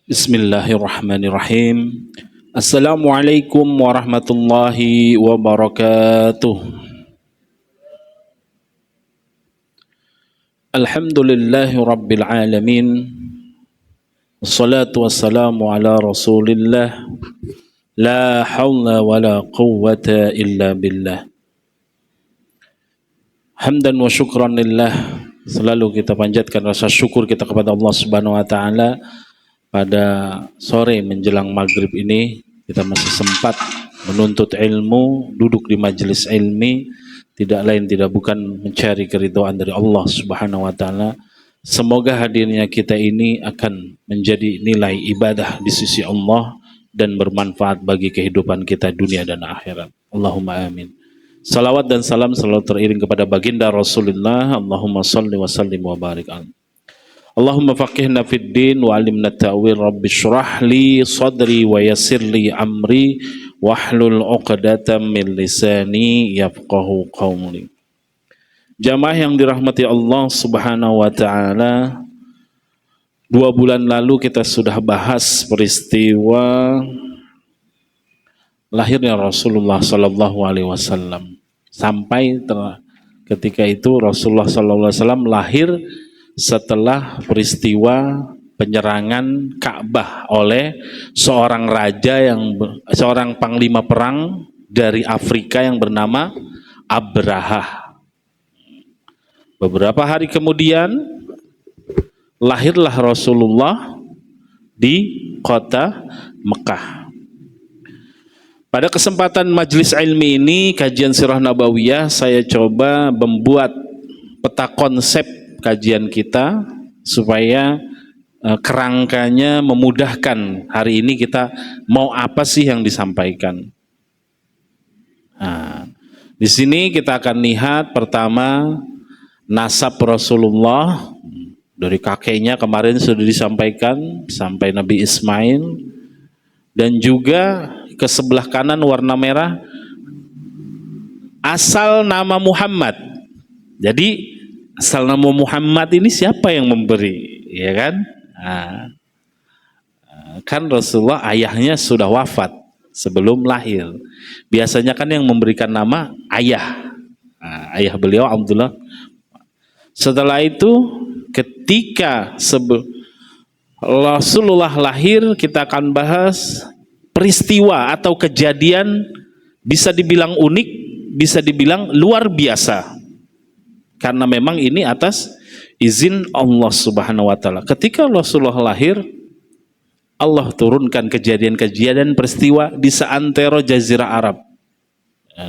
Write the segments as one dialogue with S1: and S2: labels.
S1: Bismillahirrahmanirrahim. Assalamualaikum warahmatullahi wabarakatuh. Alhamdulillahi rabbil alamin. Wassalatu wassalamu ala rasulillah. La hawla wa la quwwata illa billah. Hamdan wa syukran lillah. Selalu kita panjatkan rasa syukur kita kepada Allah Subhanahu wa taala. Pada sore menjelang maghrib ini kita masih sempat menuntut ilmu, duduk di majelis ilmi, tidak lain tidak bukan mencari keridhaan dari Allah Subhanahu wa taala. Semoga hadirnya kita ini akan menjadi nilai ibadah di sisi Allah dan bermanfaat bagi kehidupan kita dunia dan akhirat. Allahumma amin. Salawat dan salam selalu teriring kepada baginda Rasulullah. Allahumma salli wa sallim wa barik alaihi. Allahumma faqihna fid din wa alimna ta'wil, rabbi shrah li sadri wa yassir li amri wahlul 'uqdatam min lisani yafqahu qawli. Jamaah yang dirahmati Allah Subhanahu wa taala, 2 bulan lalu kita sudah bahas peristiwa lahirnya Rasulullah sallallahu alaihi wasallam. Sampai ketika itu Rasulullah sallallahu alaihi wasallam lahir setelah peristiwa penyerangan Ka'bah oleh seorang seorang panglima perang dari Afrika yang bernama Abrahah. Beberapa hari kemudian lahirlah Rasulullah di kota Mekah. Pada kesempatan majelis ilmi ini, kajian Sirah Nabawiyah, saya coba membuat peta konsep kajian kita supaya kerangkanya memudahkan. Hari ini kita mau apa sih yang disampaikan. Nah, di sini kita akan lihat pertama nasab Rasulullah dari kakeknya, kemarin sudah disampaikan sampai Nabi Ismail, dan juga ke sebelah kanan warna merah asal nama Muhammad. Jadi asal nama Muhammad ini siapa yang memberi, ya kan? Kan Rasulullah ayahnya sudah wafat sebelum lahir. Biasanya kan yang memberikan nama ayah. Ayah beliau Abdullah. Setelah itu ketika Rasulullah lahir, kita akan bahas peristiwa atau kejadian bisa dibilang unik, bisa dibilang luar biasa. Karena memang ini atas izin Allah Subhanahu wa taala. Ketika Rasulullah lahir, Allah turunkan kejadian-kejadian peristiwa di seantero jazirah Arab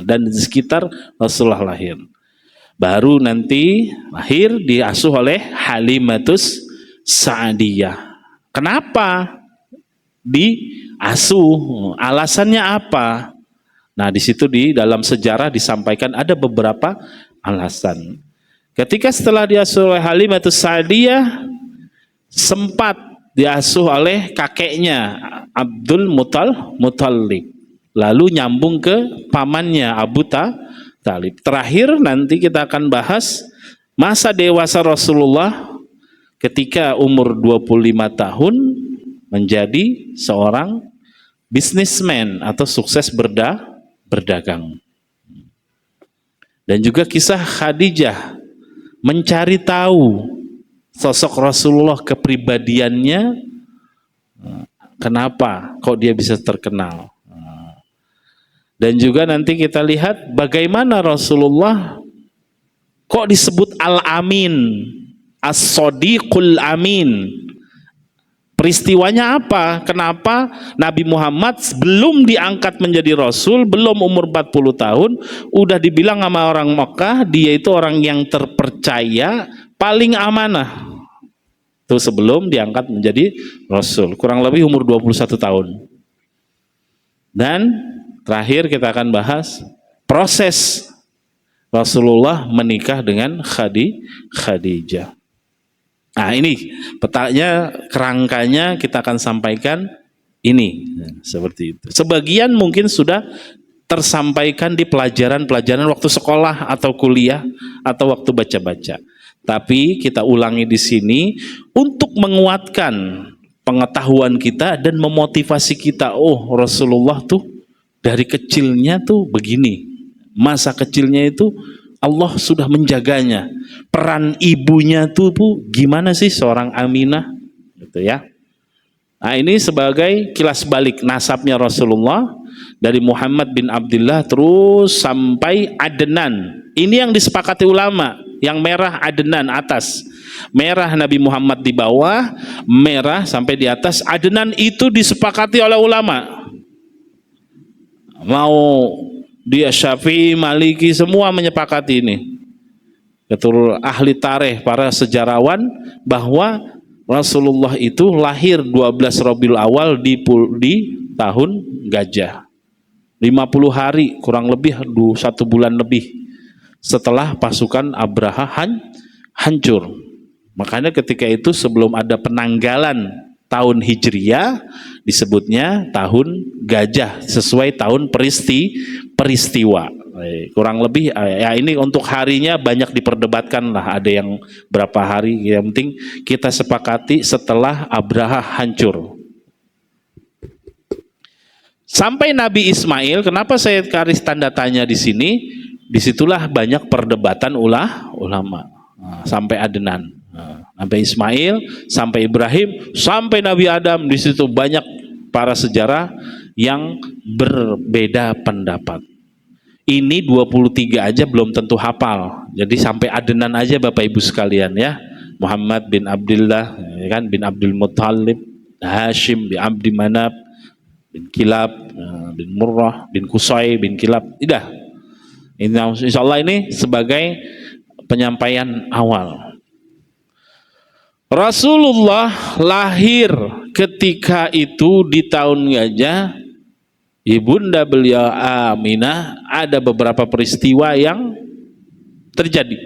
S1: dan di sekitar Rasulullah lahir. Baru nanti lahir diasuh oleh Halimatus Sa'diyah. Kenapa diasuh? Alasannya apa? Nah, di situ di dalam sejarah disampaikan ada beberapa alasan. Ketika setelah diasuh oleh Halimatus Sa'diyah, sempat diasuh oleh kakeknya Abdul Muttalib, lalu nyambung ke pamannya Abu Talib. Terakhir nanti kita akan bahas masa dewasa Rasulullah ketika umur 25 tahun menjadi seorang bisnismen atau sukses berdagang. Dan juga kisah Khadijah mencari tahu sosok Rasulullah, kepribadiannya, kenapa kok dia bisa terkenal. Dan juga nanti kita lihat bagaimana Rasulullah kok disebut Al-Amin, As-Sodiqul Amin. Peristiwanya apa? Kenapa Nabi Muhammad belum diangkat menjadi Rasul, belum umur 40 tahun, udah dibilang sama orang Mekah, dia itu orang yang terpercaya, paling amanah. Itu sebelum diangkat menjadi Rasul, kurang lebih umur 21 tahun. Dan terakhir kita akan bahas proses Rasulullah menikah dengan Khadijah. Nah, ini petanya, kerangkanya kita akan sampaikan ini seperti itu. Sebagian mungkin sudah tersampaikan di pelajaran-pelajaran waktu sekolah atau kuliah atau waktu baca-baca. Tapi kita ulangi di sini untuk menguatkan pengetahuan kita dan memotivasi kita. Oh, Rasulullah tuh dari kecilnya tuh begini, masa kecilnya itu Allah sudah menjaganya. Peran ibunya tuh Bu, gimana sih seorang Aminah gitu ya. Nah, ini sebagai kilas balik nasabnya Rasulullah dari Muhammad bin Abdullah terus sampai Adnan. Ini yang disepakati ulama, yang merah Adnan atas. Merah Nabi Muhammad di bawah, merah sampai di atas. Adnan itu disepakati oleh ulama. Mau dia Syafi'i, Maliki, semua menyepakati ini. Ketul ahli tarikh, para sejarawan, bahwa Rasulullah itu lahir 12 Rabiul Awal di tahun gajah. 50 hari kurang lebih 1 bulan lebih setelah pasukan Abraha hancur. Makanya ketika itu sebelum ada penanggalan tahun Hijriyah disebutnya tahun gajah sesuai tahun peristiwa. Kurang lebih ya, ini untuk harinya banyak diperdebatkan lah, ada yang berapa hari, yang penting kita sepakati setelah Abraha hancur. Sampai Nabi Ismail, kenapa saya garis tanda tanya di sini? Disitulah banyak perdebatan ulama. Sampai Adnan. Sampai Ismail, sampai Ibrahim, sampai Nabi Adam, di situ banyak para sejarah yang berbeda pendapat. Ini 23 aja belum tentu hafal. Jadi sampai Adnan aja Bapak Ibu sekalian ya. Muhammad bin Abdullah, ya kan, bin Abdul Muttalib, Hashim bin Abdi Manaf, bin Kilab, bin Murrah, bin Qusay, bin Kilab. Tidak. Insya Allah ini sebagai penyampaian awal. Rasulullah lahir ketika itu di tahun gajah. Ibunda beliau Aminah, ada beberapa peristiwa yang terjadi.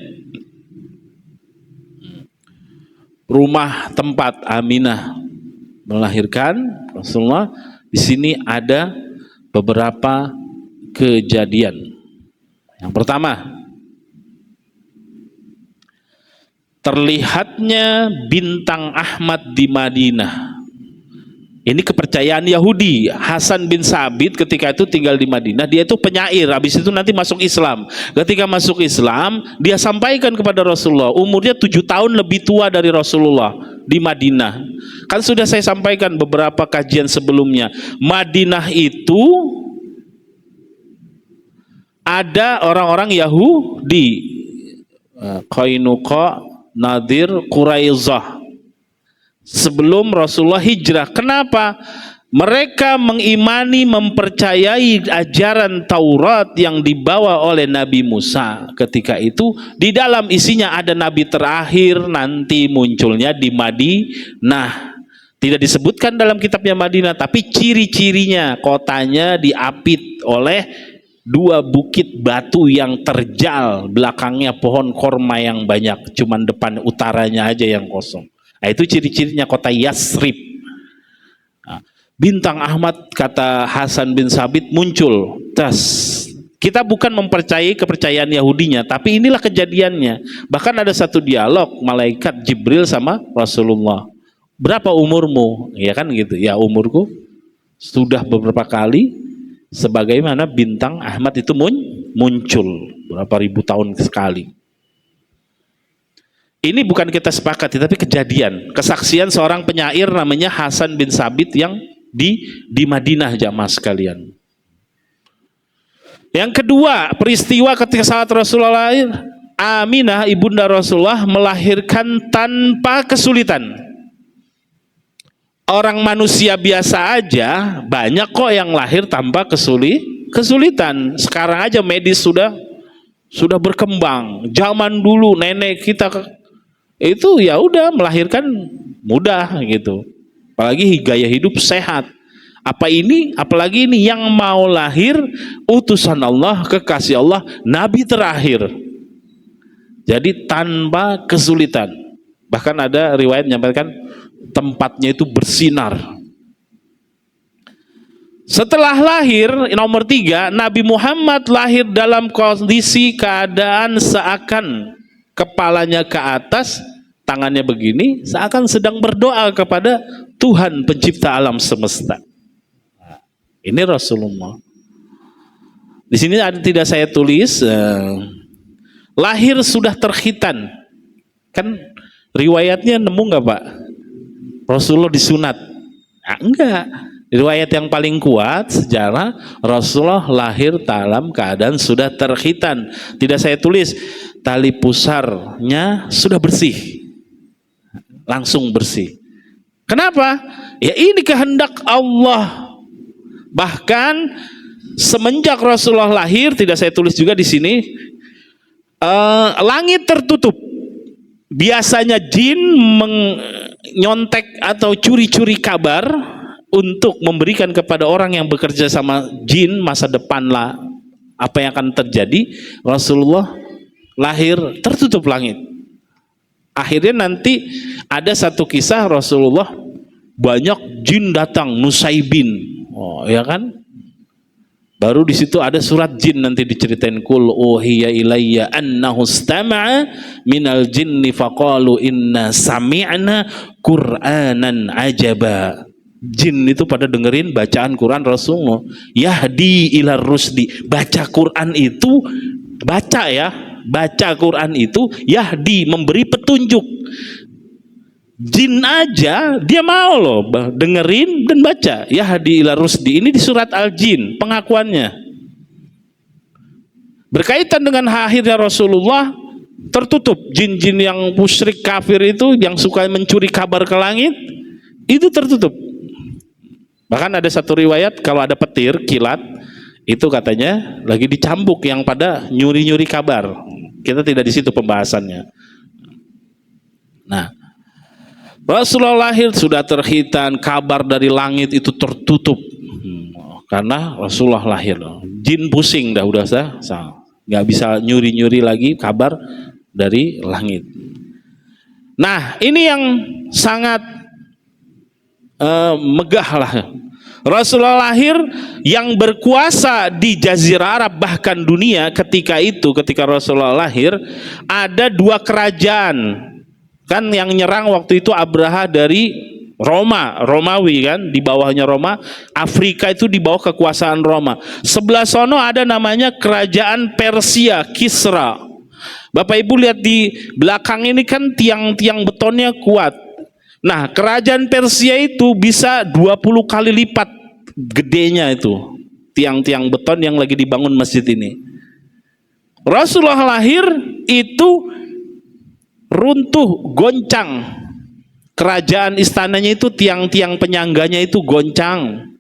S1: Rumah tempat Aminah melahirkan Rasulullah, di sini ada beberapa kejadian. Yang pertama, terlihatnya bintang Ahmad di Madinah. Ini kepercayaan Yahudi. Hasan bin Sabit ketika itu tinggal di Madinah, dia itu penyair, habis itu nanti masuk Islam. Ketika masuk Islam, dia sampaikan kepada Rasulullah. Umurnya 7 tahun lebih tua dari Rasulullah di Madinah. Kan sudah saya sampaikan beberapa kajian sebelumnya. Madinah itu ada orang-orang Yahudi, Qainuqa, Nadir, Quraizah, sebelum Rasulullah hijrah. Kenapa? Mereka mengimani, mempercayai ajaran Taurat yang dibawa oleh Nabi Musa ketika itu. Di dalam isinya ada Nabi terakhir nanti munculnya di Madinah. Tidak disebutkan dalam kitabnya Madinah, tapi ciri-cirinya kotanya diapit oleh 2 bukit batu yang terjal, belakangnya pohon korma yang banyak, cuman depan utaranya aja yang kosong. Nah, itu ciri-cirinya kota Yasrib. Nah, bintang Ahmad, kata Hasan bin Sabit, muncul. Kita bukan mempercayai kepercayaan Yahudinya, tapi inilah kejadiannya. Bahkan ada satu dialog malaikat Jibril sama Rasulullah. Berapa umurmu? Ya kan gitu. Ya, umurku sudah beberapa kali sebagaimana bintang Ahmad itu muncul berapa ribu tahun sekali. Ini bukan kita sepakati, tapi kejadian, kesaksian seorang penyair namanya Hasan bin Sabit yang di Madinah, jamaah sekalian. Yang kedua, peristiwa ketika saat Rasulullah lahir, Aminah ibunda Rasulullah melahirkan tanpa kesulitan. Orang manusia biasa aja banyak kok yang lahir tanpa kesulitan. Sekarang aja medis sudah berkembang. Zaman dulu nenek kita itu ya udah melahirkan mudah gitu. Apalagi gaya hidup sehat. Apalagi ini yang mau lahir utusan Allah, kekasih Allah, nabi terakhir. Jadi tanpa kesulitan. Bahkan ada riwayat menyampaikan tempatnya itu bersinar. Setelah lahir, nomor 3, Nabi Muhammad lahir dalam kondisi keadaan seakan kepalanya ke atas, tangannya begini, seakan sedang berdoa kepada Tuhan pencipta alam semesta. Nah, ini Rasulullah. Di sini ada tidak saya tulis, lahir sudah terkhitan. Kan riwayatnya nemu nggak Pak? Rasulullah disunat? Nah, enggak. Riwayat yang paling kuat sejarah Rasulullah lahir dalam keadaan sudah terkhitan. Tidak saya tulis, tali pusarnya sudah bersih, langsung bersih. Kenapa? Ya ini kehendak Allah. Bahkan semenjak Rasulullah lahir, tidak saya tulis juga di sini, langit tertutup. Biasanya jin menyontek atau curi-curi kabar untuk memberikan kepada orang yang bekerja sama jin masa depan lah apa yang akan terjadi. Rasulullah lahir tertutup langit. Akhirnya nanti ada satu kisah Rasulullah banyak jin datang, Nusaibin, ya kan? Baru di situ ada surat jin nanti diceritain, kul uhiya ilayya annahu istama'a minal jinni faqalu inna sami'na qur'anan ajaba. Jin itu pada dengerin bacaan Quran Rasulullah. Yahdi ila rusdi. Baca Quran itu, baca ya, baca Quran itu yahdi, memberi petunjuk. Jin aja dia mau loh dengerin dan baca. Yahdi ila rusdi. Ini di surat Al-Jin pengakuannya. Berkaitan dengan akhirnya Rasulullah tertutup. Jin-jin yang musyrik kafir itu yang suka mencuri kabar ke langit itu tertutup. Bahkan ada satu riwayat kalau ada petir, kilat, itu katanya lagi dicambuk yang pada nyuri-nyuri kabar. Kita tidak di situ pembahasannya. Nah, Rasulullah lahir sudah terkhitan, kabar dari langit itu tertutup. Karena Rasulullah lahir. Jin pusing dah udah nggak bisa nyuri-nyuri lagi kabar dari langit. Nah, ini yang sangat megah lah. Rasulullah lahir yang berkuasa di Jazirah Arab bahkan dunia ketika itu, ketika Rasulullah lahir ada dua kerajaan kan yang nyerang waktu itu Abraha dari Romawi kan, di bawahnya Roma. Afrika itu di bawah kekuasaan Roma. Sebelah sono ada namanya kerajaan Persia, Kisra. Bapak Ibu lihat di belakang ini kan tiang-tiang betonnya kuat. Nah, kerajaan Persia itu bisa 20 kali lipat gedenya itu tiang-tiang beton yang lagi dibangun masjid ini. Rasulullah lahir itu runtuh, goncang. Kerajaan istananya itu tiang-tiang penyangganya itu goncang.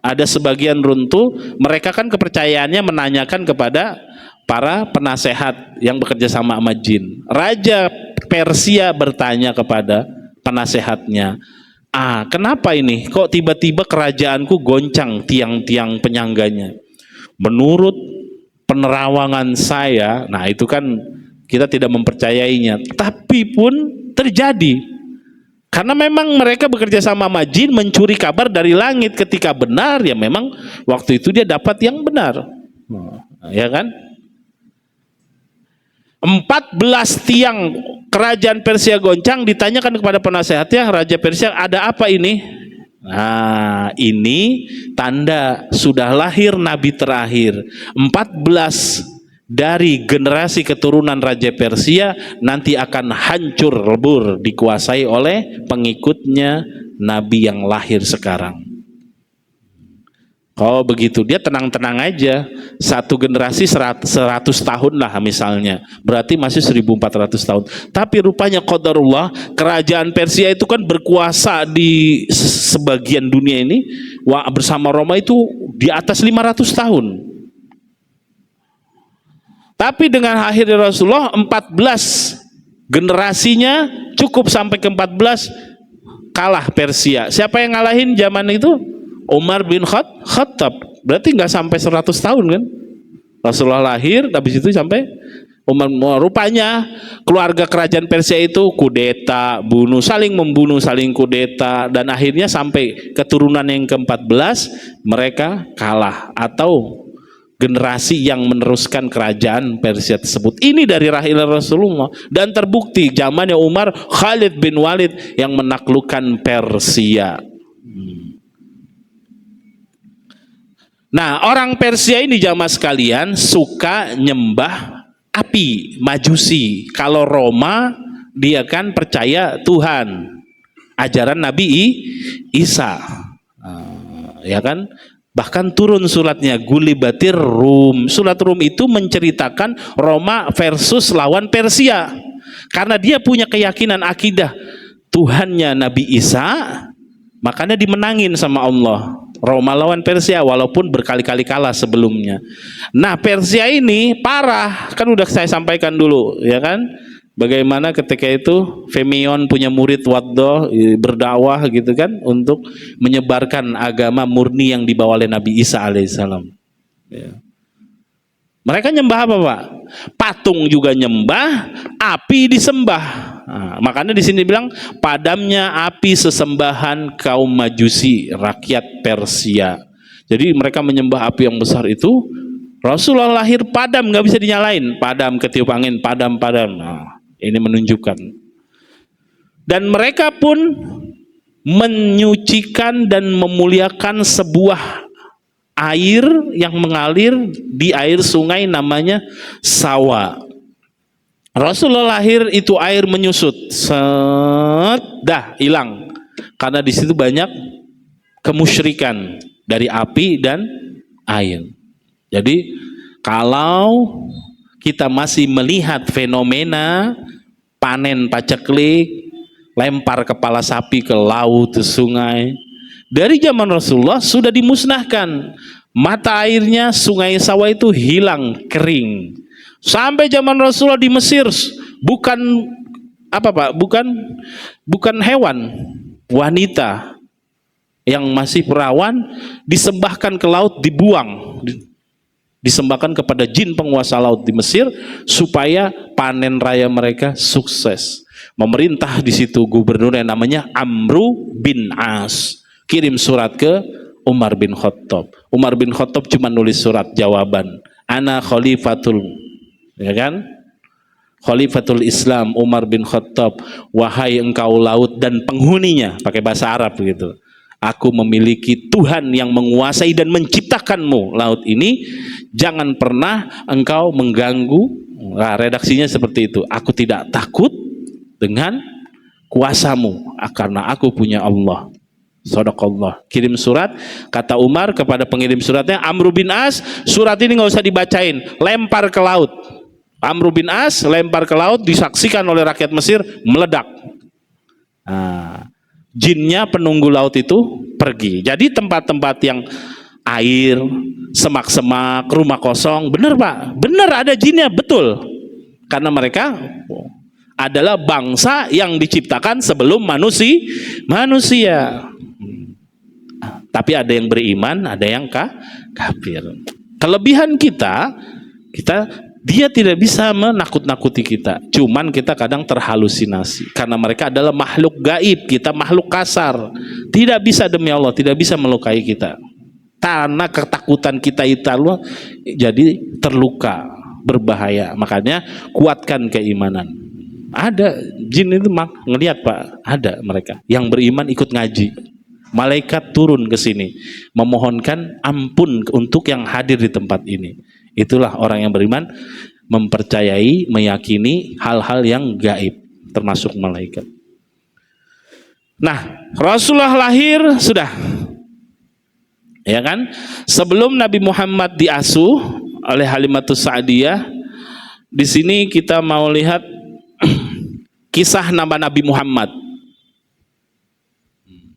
S1: Ada sebagian runtuh. Mereka kan kepercayaannya menanyakan kepada para penasehat yang bekerja sama jin. Raja Persia bertanya kepada penasehatnya, kenapa ini kok tiba-tiba kerajaanku goncang tiang-tiang penyangganya? Menurut penerawangan saya, nah itu kan kita tidak mempercayainya, tapi pun terjadi karena memang mereka bekerja sama jin mencuri kabar dari langit. Ketika benar ya memang waktu itu dia dapat yang benar, ya kan? 14 tiang kerajaan Persia goncang. Ditanyakan kepada penasehatnya, Raja Persia, ada apa ini? Nah, ini tanda sudah lahir Nabi terakhir. 14 dari generasi keturunan Raja Persia nanti akan hancur lebur dikuasai oleh pengikutnya Nabi yang lahir sekarang. Kalau begitu dia tenang-tenang aja. Satu generasi 100 tahun lah misalnya. Berarti masih 1400 tahun. Tapi rupanya qadarullah, kerajaan Persia itu kan berkuasa di sebagian dunia ini. Bersama Roma itu di atas 500 tahun. Tapi dengan akhirnya Rasulullah 14 generasinya cukup sampai ke 14 kalah Persia. Siapa yang ngalahin zaman itu? Umar bin Khattab. Berarti nggak sampai 100 tahun kan? Rasulullah lahir, habis itu sampai Umar. Rupanya keluarga kerajaan Persia itu kudeta, saling membunuh, saling kudeta, dan akhirnya sampai keturunan yang ke-14 mereka kalah atau generasi yang meneruskan kerajaan Persia tersebut. Ini dari rahil Rasulullah, dan terbukti zamannya Umar, Khalid bin Walid yang menaklukkan Persia. Nah, orang Persia ini jamaah sekalian suka nyembah api, majusi. Kalau Roma dia kan percaya Tuhan, ajaran Nabi Isa, ya kan? Bahkan turun suratnya Gulibatir Rum. Surat Rum itu menceritakan Roma versus lawan Persia. Karena dia punya keyakinan akidah Tuhannya Nabi Isa, makanya dimenangin sama Allah. Roma lawan Persia walaupun berkali-kali kalah sebelumnya. Nah, Persia ini parah, kan udah saya sampaikan dulu, ya kan? Bagaimana ketika itu Femion punya murid Waddah berdakwah gitu kan untuk menyebarkan agama murni yang dibawa oleh Nabi Isa alaihissalam. Ya. Mereka nyembah apa, Pak? Patung juga nyembah, api disembah. Nah, makanya di sini bilang padamnya api sesembahan kaum Majusi, rakyat Persia. Jadi mereka menyembah api yang besar itu. Rasulullah lahir padam, nggak bisa dinyalain. Padam, ketiup angin, padam. Nah, ini menunjukkan. Dan mereka pun menyucikan dan memuliakan sebuah air yang mengalir di air sungai namanya Sawa. Rasulullah lahir itu air menyusut, dah hilang. Karena di situ banyak kemusyrikan dari api dan air. Jadi kalau kita masih melihat fenomena panen paceklik, lempar kepala sapi ke laut, ke sungai, dari zaman Rasulullah sudah dimusnahkan. Mata airnya sungai Sawa itu hilang, kering. Sampai zaman Rasulullah di Mesir bukan apa, Pak? Bukan hewan, wanita yang masih perawan disembahkan ke laut, dibuang. Disembahkan kepada jin penguasa laut di Mesir supaya panen raya mereka sukses. Memerintah di situ gubernur yang namanya Amru bin As. Kirim surat ke Umar bin Khattab. Umar bin Khattab cuma nulis surat jawaban. Ana khalifatul, ya kan? Khalifatul Islam Umar bin Khattab. Wahai engkau laut dan penghuninya, pakai bahasa Arab begitu. Aku memiliki Tuhan yang menguasai dan menciptakanmu laut ini. Jangan pernah engkau mengganggu. Nah, redaksinya seperti itu. Aku tidak takut dengan kuasamu karena aku punya Allah. Shadaqallah. Kirim surat, kata Umar kepada pengirim suratnya, Amru bin As, surat ini nggak usah dibacain, lempar ke laut. Amru bin As lempar ke laut, disaksikan oleh rakyat Mesir, meledak. Nah, jinnya penunggu laut itu pergi. Jadi tempat-tempat yang air, semak-semak, rumah kosong, benar Pak, benar ada jinnya, betul. Karena mereka adalah bangsa yang diciptakan sebelum manusia. Tapi ada yang beriman, ada yang kafir. Kelebihan kita dia tidak bisa menakut-nakuti kita. Cuman kita kadang terhalusinasi. Karena mereka adalah makhluk gaib, kita makhluk kasar. Tidak bisa, demi Allah, tidak bisa melukai kita. Karena ketakutan kita itu jadi terluka, berbahaya. Makanya kuatkan keimanan. Ada jin itu ngelihat Pak, ada mereka yang beriman ikut ngaji. Malaikat turun ke sini memohonkan ampun untuk yang hadir di tempat ini. Itulah orang yang beriman, mempercayai, meyakini hal-hal yang gaib, termasuk malaikat. Nah, Rasulullah lahir sudah, ya kan? Sebelum Nabi Muhammad diasuh oleh Halimatus Sa'diyah, di sini kita mau lihat kisah nama Nabi Muhammad.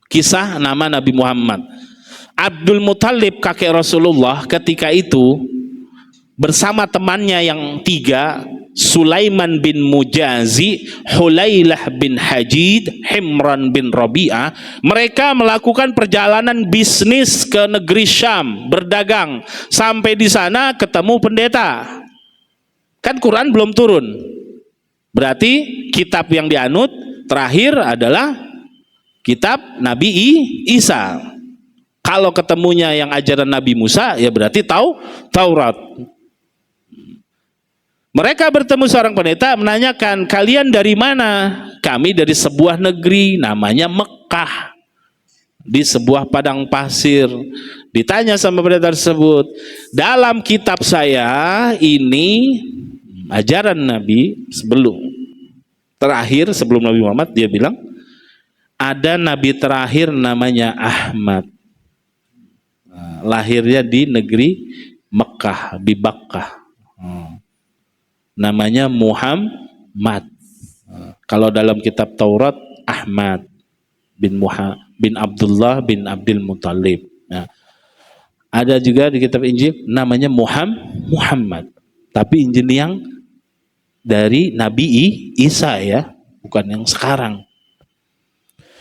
S1: Kisah nama Nabi Muhammad. Abdul Muthalib kakek Rasulullah ketika itu bersama temannya yang 3, Sulaiman bin Mujazi, Hulailah bin Hajid, Himran bin Rabi'ah, mereka melakukan perjalanan bisnis ke negeri Syam, berdagang. Sampai di sana ketemu pendeta. Kan Quran belum turun. Berarti kitab yang dianut terakhir adalah kitab Nabi Isa. Kalau ketemunya yang ajaran Nabi Musa, ya berarti tahu Taurat. Mereka bertemu seorang pendeta menanyakan, kalian dari mana? Kami dari sebuah negeri namanya Mekah, di sebuah padang pasir. Ditanya sama pendeta tersebut, dalam kitab saya ini ajaran Nabi sebelum Nabi Muhammad, dia bilang ada Nabi terakhir namanya Ahmad, lahirnya di negeri Mekah, di Bakkah. Namanya Muhammad. Kalau dalam kitab Taurat Ahmad bin Abdullah bin Abdul Muthalib. Nah, ada juga di kitab Injil namanya Muhammad. Tapi Injil yang dari Nabi Isa ya, bukan yang sekarang.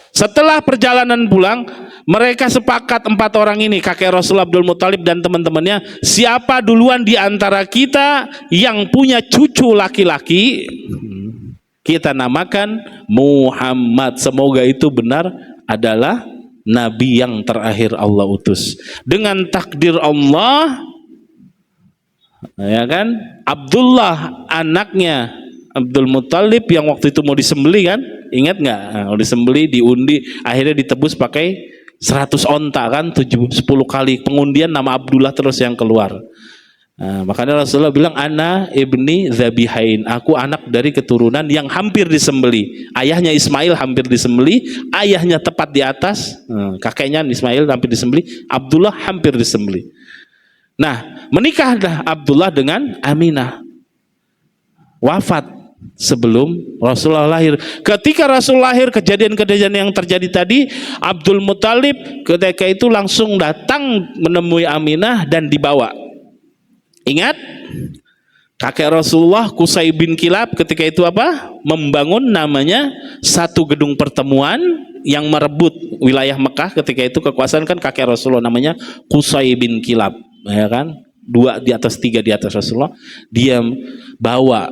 S1: Setelah perjalanan pulang, mereka sepakat 4 orang ini, kakek Rasulullah Abdul Muthalib dan teman-temannya, siapa duluan di antara kita yang punya cucu laki-laki, kita namakan Muhammad. Semoga itu benar adalah Nabi yang terakhir Allah utus. Dengan takdir Allah, ya kan, Abdullah anaknya Abdul Muthalib yang waktu itu mau disembeli kan, ingat nggak? Mau disembeli, diundi, akhirnya ditebus pakai 100 onta kan, 10 kali pengundian nama Abdullah terus yang keluar. Nah, makanya Rasulullah bilang ana ibni zabihain, aku anak dari keturunan yang hampir disembeli. Ayahnya Ismail hampir disembeli, ayahnya tepat di atas, kakeknya Ismail hampir disembeli, Abdullah hampir disembeli. Nah, menikahlah Abdullah dengan Aminah, wafat sebelum Rasulullah lahir. Ketika Rasul lahir, kejadian-kejadian yang terjadi tadi, Abdul Muthalib ketika itu langsung datang menemui Aminah dan dibawa. Ingat, kakek Rasulullah Qusay bin Kilab ketika itu apa? Membangun namanya satu gedung pertemuan yang merebut wilayah Mekah. Ketika itu kekuasaan kan kakek Rasulullah namanya Qusay bin Kilab, ya kan? 2 di atas 3 di atas Rasulullah. Dia bawa,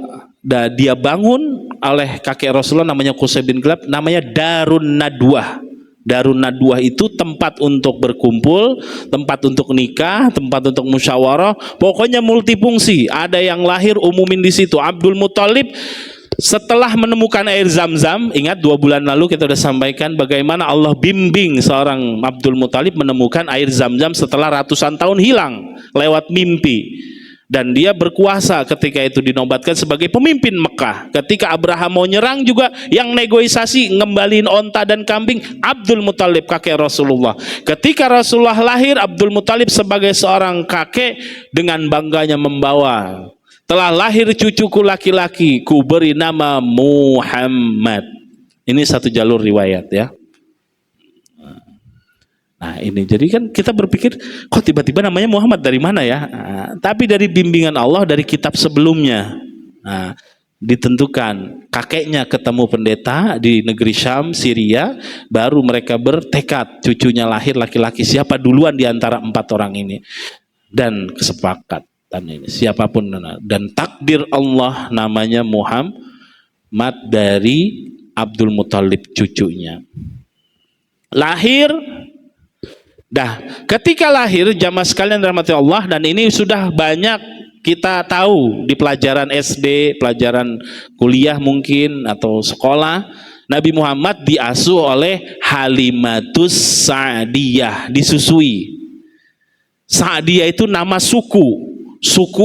S1: dia bangun oleh kakek Rasulullah namanya Qusay bin Kilab, namanya Darun Nadwah. Darun Nadwah itu tempat untuk berkumpul, tempat untuk nikah, tempat untuk musyawarah, pokoknya multifungsi. Ada yang lahir umumin di situ. Abdul Muthalib setelah menemukan air Zam-Zam, ingat 2 bulan lalu kita sudah sampaikan bagaimana Allah bimbing seorang Abdul Muthalib menemukan air Zam-Zam setelah ratusan tahun hilang lewat mimpi. Dan dia berkuasa ketika itu dinobatkan sebagai pemimpin Mekah. Ketika Abraham mau nyerang juga, yang negosiasi ngembaliin onta dan kambing Abdul Muthalib, kakek Rasulullah. Ketika Rasulullah lahir, Abdul Muthalib sebagai seorang kakek dengan bangganya membawa, telah lahir cucuku laki-laki, ku beri nama Muhammad. Ini satu jalur riwayat ya. Nah ini, jadi kan kita berpikir, kok tiba-tiba namanya Muhammad, dari mana ya? Nah, tapi dari bimbingan Allah, dari kitab sebelumnya. Nah, ditentukan kakeknya ketemu pendeta di negeri Syam, Syria, baru mereka bertekad cucunya lahir laki-laki, siapa duluan di antara 4 orang ini. Dan kesepakatan ini, siapapun, dan takdir Allah namanya Muhammad dari Abdul Muthalib cucunya. Lahir. Dah, ketika lahir, jamaah sekalian dirahmati Allah, dan ini sudah banyak kita tahu di pelajaran SD, pelajaran kuliah mungkin atau sekolah, Nabi Muhammad diasuh oleh Halimatus Sa'diyah, disusui. Sa'diyah itu nama suku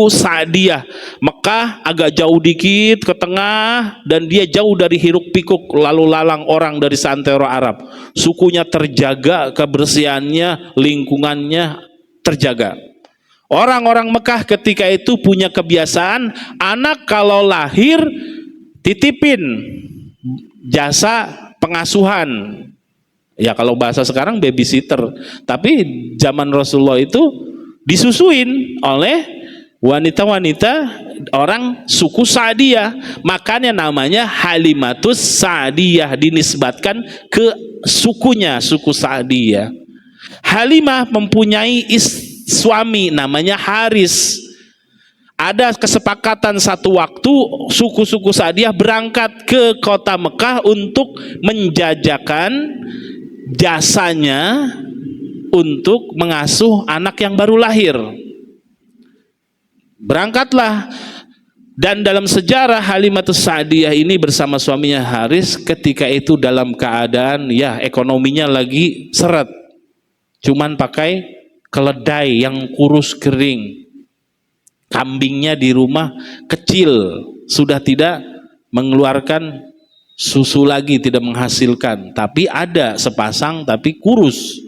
S1: Sa'diyah. Mekah agak jauh dikit ke tengah, dan dia jauh dari hiruk pikuk lalu lalang orang dari seantero Arab. Sukunya terjaga, kebersihannya, lingkungannya terjaga. Orang-orang Mekah ketika itu punya kebiasaan, anak kalau lahir titipin jasa pengasuhan. Ya kalau bahasa sekarang babysitter. Tapi zaman Rasulullah itu disusuin oleh wanita-wanita orang suku Sa'diyah. Makanya namanya Halimatus Sa'diyah, dinisbatkan ke sukunya, suku Sa'diyah. Halimah mempunyai suami namanya Haris. Ada kesepakatan satu waktu suku-suku Sa'diyah berangkat ke kota Mekah untuk menjajakan jasanya untuk mengasuh anak yang baru lahir. Berangkatlah, dan dalam sejarah Halimatus Sa'diyah ini bersama suaminya Haris ketika itu dalam keadaan ya ekonominya lagi seret, cuman pakai keledai yang kurus kering. Kambingnya di rumah kecil, sudah tidak mengeluarkan susu lagi, tidak menghasilkan, tapi ada sepasang tapi kurus.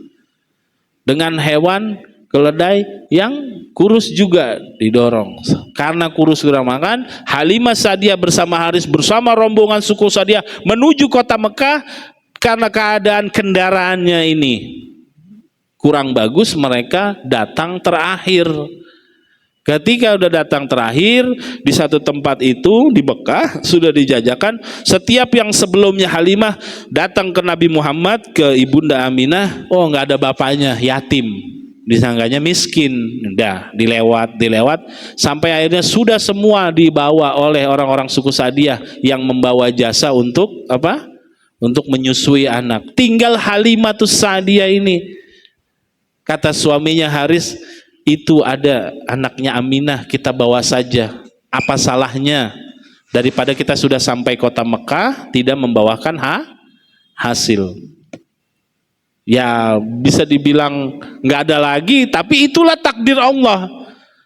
S1: Dengan hewan keledai yang kurus juga didorong. Karena kurus kurang makan, Halimah Sa'diyah bersama Haris bersama rombongan suku Sa'diyah menuju kota Mekah. Karena keadaan kendaraannya ini kurang bagus, mereka datang terakhir. Ketika udah datang terakhir di satu tempat itu di Mekah sudah dijajakan. Setiap yang sebelumnya Halimah datang ke Nabi Muhammad, ke Ibunda Aminah, oh nggak ada bapaknya, yatim, disangkanya miskin. Udah dilewat sampai akhirnya sudah semua dibawa oleh orang-orang suku Sa'diyah yang membawa jasa untuk apa? Untuk menyusui anak. Tinggal Halimatus Sa'diyah ini. Kata suaminya Haris, itu ada anaknya Aminah, kita bawa saja. Apa salahnya daripada kita sudah sampai kota Mekah tidak membawakan hasil. Ya bisa dibilang nggak ada lagi, tapi itulah takdir Allah.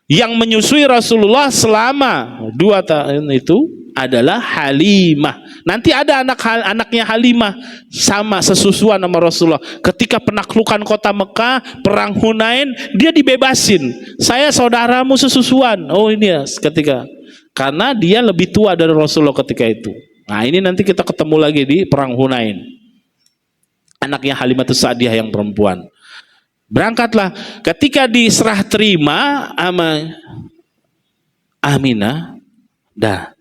S1: Yang menyusui Rasulullah selama 2 tahun itu adalah Halimah. Nanti ada anaknya Halimah sama sesusuan sama Rasulullah. Ketika penaklukan kota Mekah, perang Hunain, dia dibebasin. Saya saudaramu sesusuan. Oh ini ya ketika, karena dia lebih tua dari Rasulullah ketika itu. Nah ini nanti kita ketemu lagi di perang Hunain. Anaknya Halimatus Sa'diyah yang perempuan. Berangkatlah, ketika diserah terima sama Aminah, dah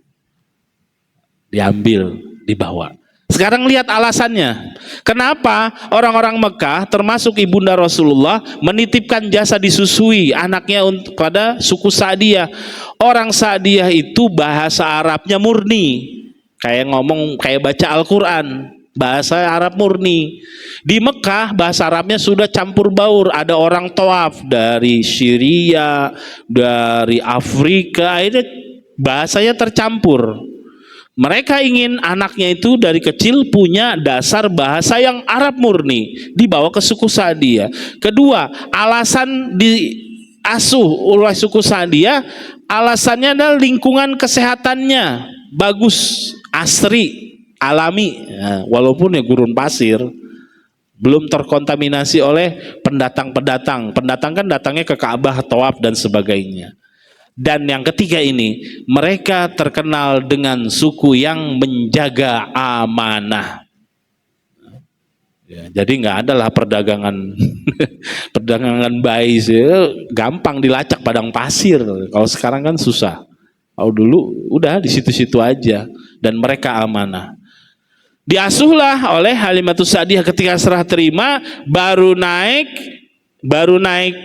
S1: diambil, dibawa. Sekarang lihat alasannya. Kenapa orang-orang Mekah termasuk ibunda Rasulullah menitipkan jasa disusui anaknya pada suku Sa'diyah. Orang Sa'diyah itu bahasa Arabnya murni. Kayak ngomong, kayak baca Al-Quran. Bahasa Arab murni. Di Mekah bahasa Arabnya sudah campur baur. Ada orang Tawaf dari Syria, dari Afrika, ini bahasanya tercampur. Mereka ingin anaknya itu dari kecil punya dasar bahasa yang Arab murni, dibawa ke suku Sa'diyah. Kedua, alasan diasuh oleh suku Sa'diyah, alasannya adalah lingkungan kesehatannya bagus, asri, alami, ya, walaupun ya gurun pasir, belum terkontaminasi oleh pendatang-pendatang. Pendatang kan datangnya ke Ka'bah, tawaf dan sebagainya. Dan yang ketiga ini, mereka terkenal dengan suku yang menjaga amanah. Ya, jadi nggak adalah perdagangan perdagangan bayi, gampang dilacak padang pasir. Kalau sekarang kan susah. Kalau dulu udah di situ-situ aja, dan mereka amanah. Diasuhlah oleh Halimatus Sa'diyah. Ketika serah terima baru naik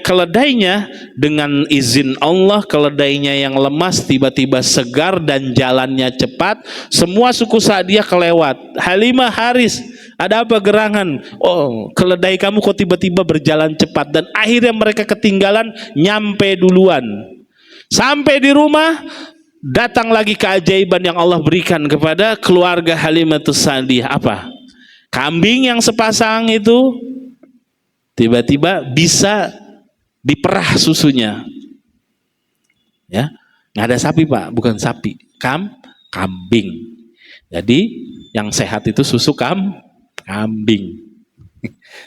S1: keledainya. Dengan izin Allah, keledainya yang lemas tiba-tiba segar dan jalannya cepat. Semua suku Sa'diyah kelewat. Halimah, Haris, ada apa gerangan? Oh, keledai kamu kok tiba-tiba berjalan cepat. Dan akhirnya mereka ketinggalan, nyampe duluan. Sampai di rumah, datang lagi keajaiban yang Allah berikan kepada keluarga Halimatus Sa'diyah. Apa? Kambing yang sepasang itu tiba-tiba bisa diperah susunya. Ya, nggak ada sapi Pak, bukan sapi, kambing. Jadi yang sehat itu susu kambing.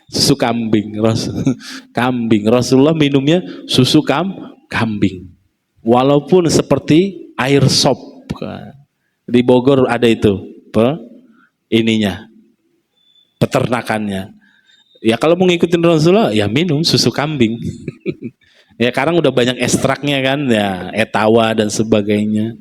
S1: Susu kambing. Kambing. Rasulullah minumnya susu kambing. Walaupun seperti air sop. Di Bogor ada itu peternakannya. Ya kalau mau ngikutin Rasulullah ya minum susu kambing. Ya sekarang udah banyak ekstraknya kan, ya etawa dan sebagainya.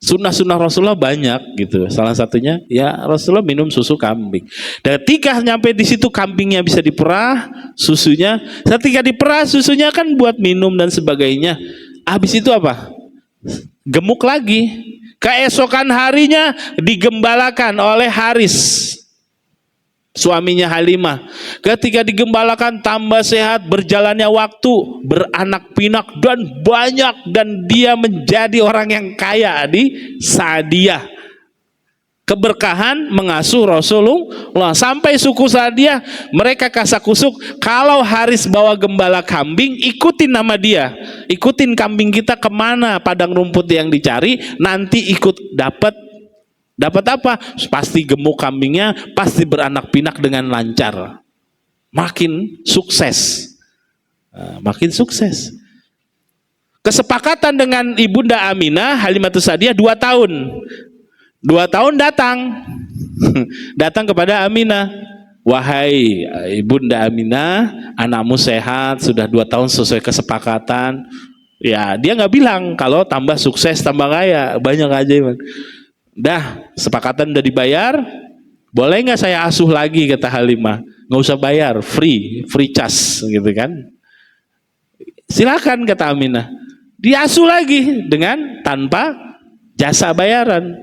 S1: Sunnah-sunnah Rasulullah banyak gitu. Salah satunya ya Rasulullah minum susu kambing. Dan ketika nyampe di situ kambingnya bisa diperah susunya. Ketika diperah susunya kan buat minum dan sebagainya. Habis itu apa? Gemuk lagi. Keesokan harinya digembalakan oleh Haris. suaminya Halimah. Ketika digembalakan tambah sehat, berjalannya waktu, beranak pinak dan banyak, dan dia menjadi orang yang kaya di Sa'diyah. Keberkahan mengasuh Rasulullah sampai suku Sa'diyah mereka kasakusuk, kalau Haris bawa gembala kambing, ikutin nama dia, ikutin kambing kita kemana padang rumput yang dicari, nanti ikut dapat apa? Pasti gemuk kambingnya, pasti beranak pinak dengan lancar, makin sukses. Makin sukses. Kesepakatan dengan ibunda Aminah, Halimatus Sa'diyah 2 tahun. 2 tahun datang kepada Aminah, wahai ibunda Aminah, anakmu sehat, sudah 2 tahun sesuai kesepakatan. Ya, dia nggak bilang kalau tambah sukses tambah kaya, banyak aja. Dah, kesepakatan udah dibayar, boleh nggak saya asuh lagi, kata Halimah. Nggak usah bayar, free charge gitu kan. Silakan, kata Aminah. Diasuh lagi dengan tanpa jasa bayaran.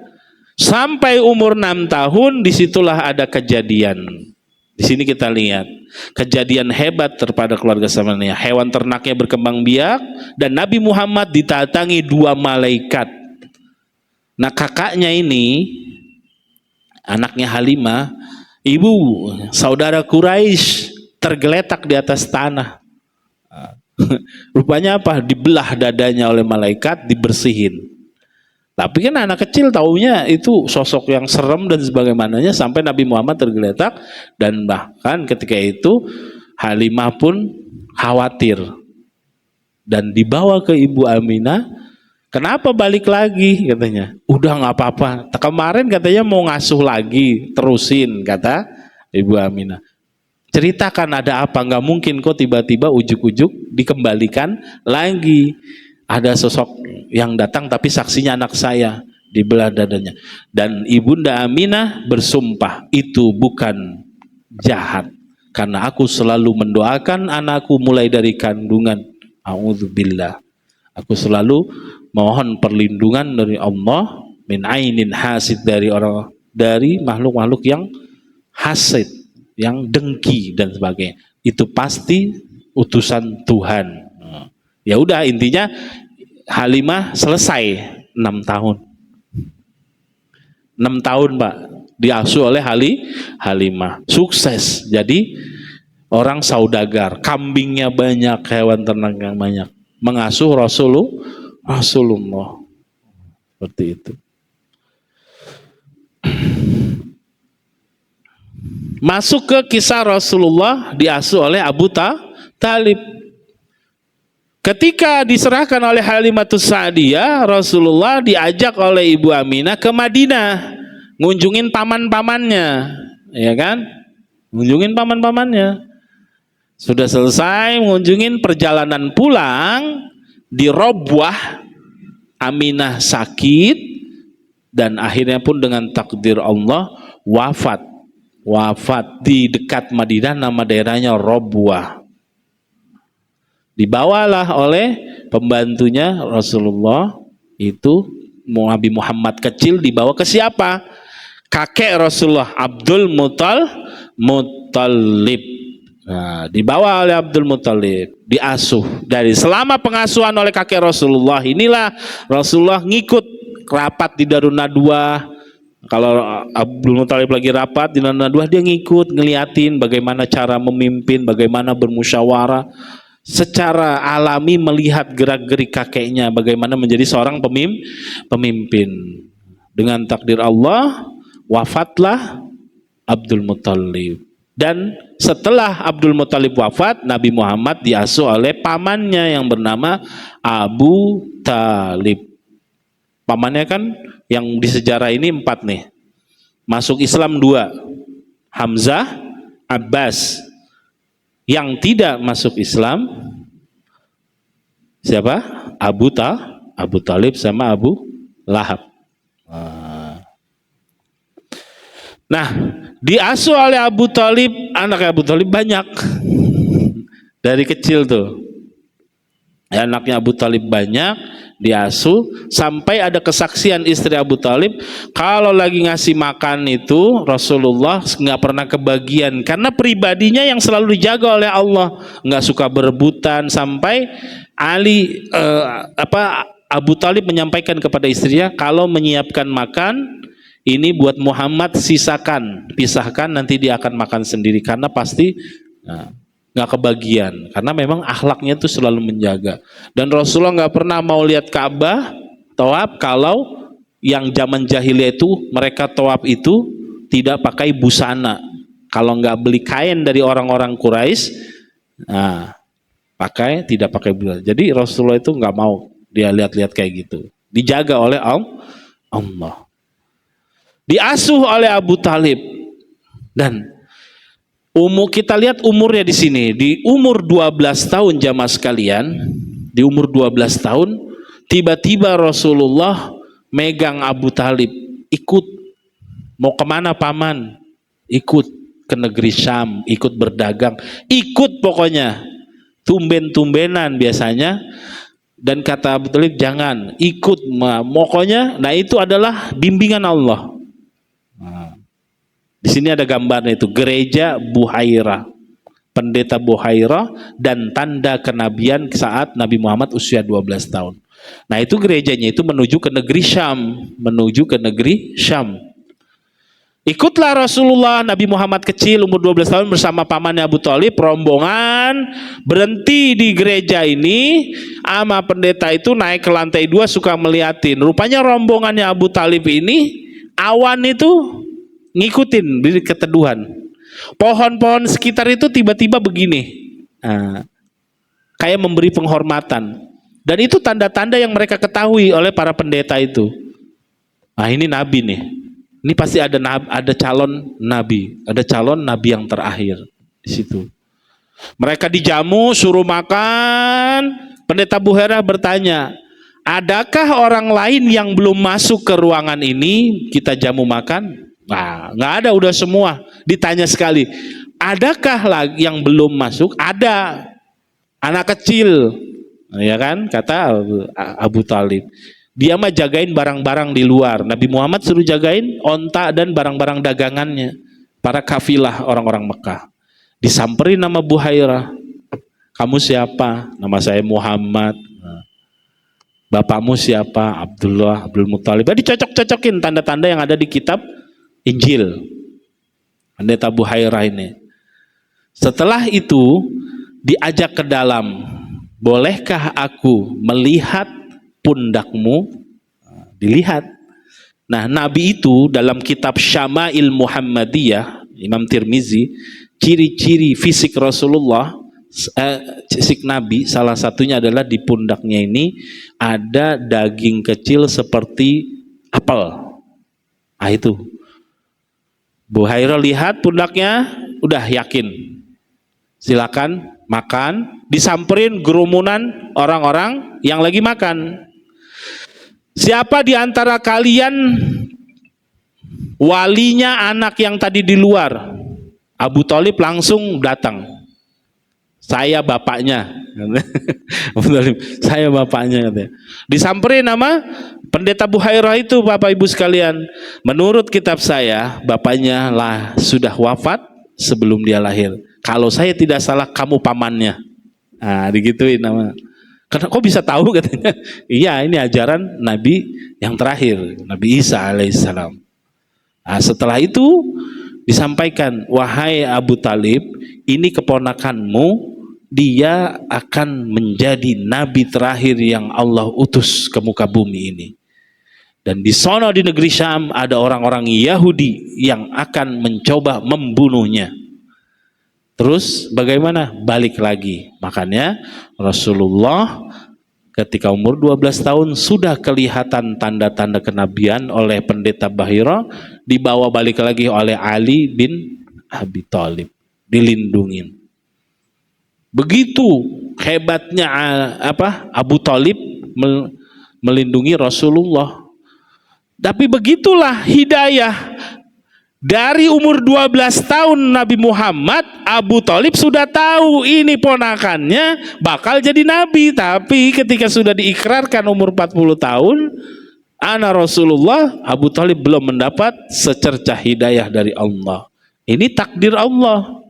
S1: Sampai umur 6 tahun, disitulah ada kejadian. Di sini kita lihat kejadian hebat terhadap keluarga Samaniyah. Hewan ternaknya berkembang biak dan Nabi Muhammad didatangi 2 malaikat. Nah, kakaknya ini, anaknya Halimah, ibu saudara Quraisy, tergeletak di atas tanah. Rupanya apa? Dibelah dadanya oleh malaikat, dibersihin. Tapi kan anak kecil taunya itu sosok yang serem dan sebagaimananya, sampai Nabi Muhammad tergeletak, dan bahkan ketika itu Halimah pun khawatir dan dibawa ke Ibu Aminah. Kenapa balik lagi, katanya? Udah nggak apa-apa. Kemarin katanya mau ngasuh lagi, terusin, kata Ibu Aminah. Ceritakan ada apa? Nggak mungkin kok tiba-tiba ujuk-ujuk dikembalikan lagi. Ada sosok yang datang tapi saksinya anak saya, dibelah dadanya. Dan ibunda Aminah bersumpah, itu bukan jahat, karena aku selalu mendoakan anakku mulai dari kandungan. A'udzubillah. Aku selalu mohon perlindungan dari Allah min ainin hasid, dari makhluk-makhluk yang hasid, yang dengki dan sebagainya. Itu pasti utusan Tuhan. Ya udah, intinya Halimah selesai 6 tahun. 6 tahun, Pak, diasuh oleh Halimah. Sukses. Jadi orang saudagar, kambingnya banyak, hewan ternaknya banyak. Mengasuh Rasulullah. Seperti itu. Masuk ke kisah Rasulullah diasuh oleh Abu Talib. Ketika diserahkan oleh Halimatus Sa'diyah, Rasulullah diajak oleh Ibu Aminah ke Madinah, ngunjungin paman-pamannya, ya kan? Ngunjungin paman-pamannya. Sudah selesai ngunjungin, perjalanan pulang di Robwah, Aminah sakit, dan akhirnya pun dengan takdir Allah wafat di dekat Madinah, nama daerahnya Robwah. Dibawalah oleh pembantunya Rasulullah, itu Nabi Muhammad kecil, dibawa ke siapa? Kakek Rasulullah, Abdul Muttalib. Nah, dibawa oleh Abdul Muttalib, diasuh. Dari selama pengasuhan oleh kakek Rasulullah inilah Rasulullah ngikut rapat di Darun Nadwah. Kalau Abdul Muttalib lagi rapat di Darun Nadwah, dia ngikut, ngeliatin bagaimana cara memimpin, bagaimana bermusyawarah. Secara alami melihat gerak-gerik kakeknya, bagaimana menjadi seorang pemimpin. Dengan takdir Allah, wafatlah Abdul Muttalib. Dan setelah Abdul Muttalib wafat, Nabi Muhammad diasuh oleh pamannya yang bernama Abu Talib. Pamannya kan yang di sejarah ini 4 nih. Masuk Islam 2, Hamzah, Abbas. Yang tidak masuk Islam siapa? Abu Talib sama Abu Lahab. Nah, diasuh oleh Abu Talib, anak Abu Talib banyak dari kecil tuh. Anaknya Abu Talib banyak, diasuh sampai ada kesaksian istri Abu Talib kalau lagi ngasih makan itu Rasulullah nggak pernah kebagian karena pribadinya yang selalu dijaga oleh Allah, nggak suka berebutan. Sampai Abu Talib menyampaikan kepada istrinya, kalau menyiapkan makan ini buat Muhammad sisakan, pisahkan, nanti dia akan makan sendiri karena pasti nggak kebagian, karena memang akhlaknya itu selalu menjaga. Dan Rasulullah nggak pernah mau lihat Ka'bah tawaf kalau yang zaman jahiliyah itu mereka tawaf itu tidak pakai busana. Kalau nggak beli kain dari orang-orang Quraisy, tidak pakai busana. Jadi Rasulullah itu nggak mau dia lihat-lihat kayak gitu. Dijaga oleh Allah. Diasuh oleh Abu Talib. Dan kita lihat umurnya di sini, di umur 12 tahun jamaah sekalian, di umur 12 tahun tiba-tiba Rasulullah megang Abu Talib, ikut mau kemana paman, ikut ke negeri Syam, ikut berdagang, ikut pokoknya, tumben-tumbenan biasanya. Dan kata Abu Talib, jangan ikut, pokoknya. Nah itu adalah bimbingan Allah. Di sini ada gambarnya itu, gereja Buhairah, pendeta Buhairah, dan tanda kenabian saat Nabi Muhammad usia 12 tahun. Nah itu gerejanya itu menuju ke negeri Syam, Ikutlah Rasulullah, Nabi Muhammad kecil umur 12 tahun bersama pamannya Abu Talib, rombongan berhenti di gereja ini. Ama pendeta itu naik ke lantai 2 suka melihatin. Rupanya rombongannya Abu Talib ini awan itu ngikutin di keteduhan. Pohon-pohon sekitar itu tiba-tiba begini, kayak memberi penghormatan. Dan itu tanda-tanda yang mereka ketahui oleh para pendeta itu. Nah ini nabi nih, ini pasti ada calon nabi, ada calon nabi yang terakhir di situ. Mereka dijamu, suruh makan. Pendeta Buhairah bertanya, adakah orang lain yang belum masuk ke ruangan ini kita jamu makan? Nah, nggak ada, udah semua. Ditanya sekali, adakah lagi yang belum masuk? Ada, anak kecil, ya kan? Kata Abu Talib. Dia mah jagain barang-barang di luar. Nabi Muhammad suruh jagain onta dan barang-barang dagangannya para kafilah orang-orang Mekah. Disamperin nama Buhairah. Kamu siapa? Nama saya Muhammad. Bapakmu siapa? Abdullah, Abdul Muthalib. Dicocok-cocokin tanda-tanda yang ada di kitab Injil. Pendeta Buhairah ini. Setelah itu diajak ke dalam. Bolehkah aku melihat pundakmu? Dilihat. Nah, Nabi itu dalam kitab Syama'il Muhammadiyah, Imam Tirmizi, ciri-ciri fisik Rasulullah, fisik Nabi, salah satunya adalah di pundaknya ini ada daging kecil seperti apel. Ah itu. Buhairah lihat pundaknya, udah yakin. Silakan makan. Disamperin gerumunan orang-orang yang lagi makan. Siapa di antara kalian walinya anak yang tadi di luar? Abu Talib langsung datang. Saya bapaknya. Saya bapaknya. Disamperin nama pendeta Buhairah itu, Bapak Ibu sekalian. Menurut kitab saya, bapaknya lah sudah wafat sebelum dia lahir. Kalau saya tidak salah, kamu pamannya. Nah, digituin nama. Karena kok bisa tahu katanya? Iya, ini ajaran Nabi yang terakhir, Nabi Isa alaihissalam. Nah, setelah itu disampaikan, wahai Abu Talib, ini keponakanmu, dia akan menjadi nabi terakhir yang Allah utus ke muka bumi ini. Dan di sana di negeri Syam ada orang-orang Yahudi yang akan mencoba membunuhnya. Terus bagaimana? Balik lagi. Makanya Rasulullah ketika umur 12 tahun sudah kelihatan tanda-tanda kenabian oleh pendeta Buhairah, dibawa balik lagi oleh Ali bin Abi Thalib, dilindungin. Begitu hebatnya Abu Talib melindungi Rasulullah. Tapi begitulah hidayah. Dari umur 12 tahun Nabi Muhammad, Abu Thalib sudah tahu ini ponakannya bakal jadi nabi. Tapi ketika sudah diikrarkan umur 40 tahun, ana Rasulullah, Abu Thalib belum mendapat secercah hidayah dari Allah. Ini takdir Allah.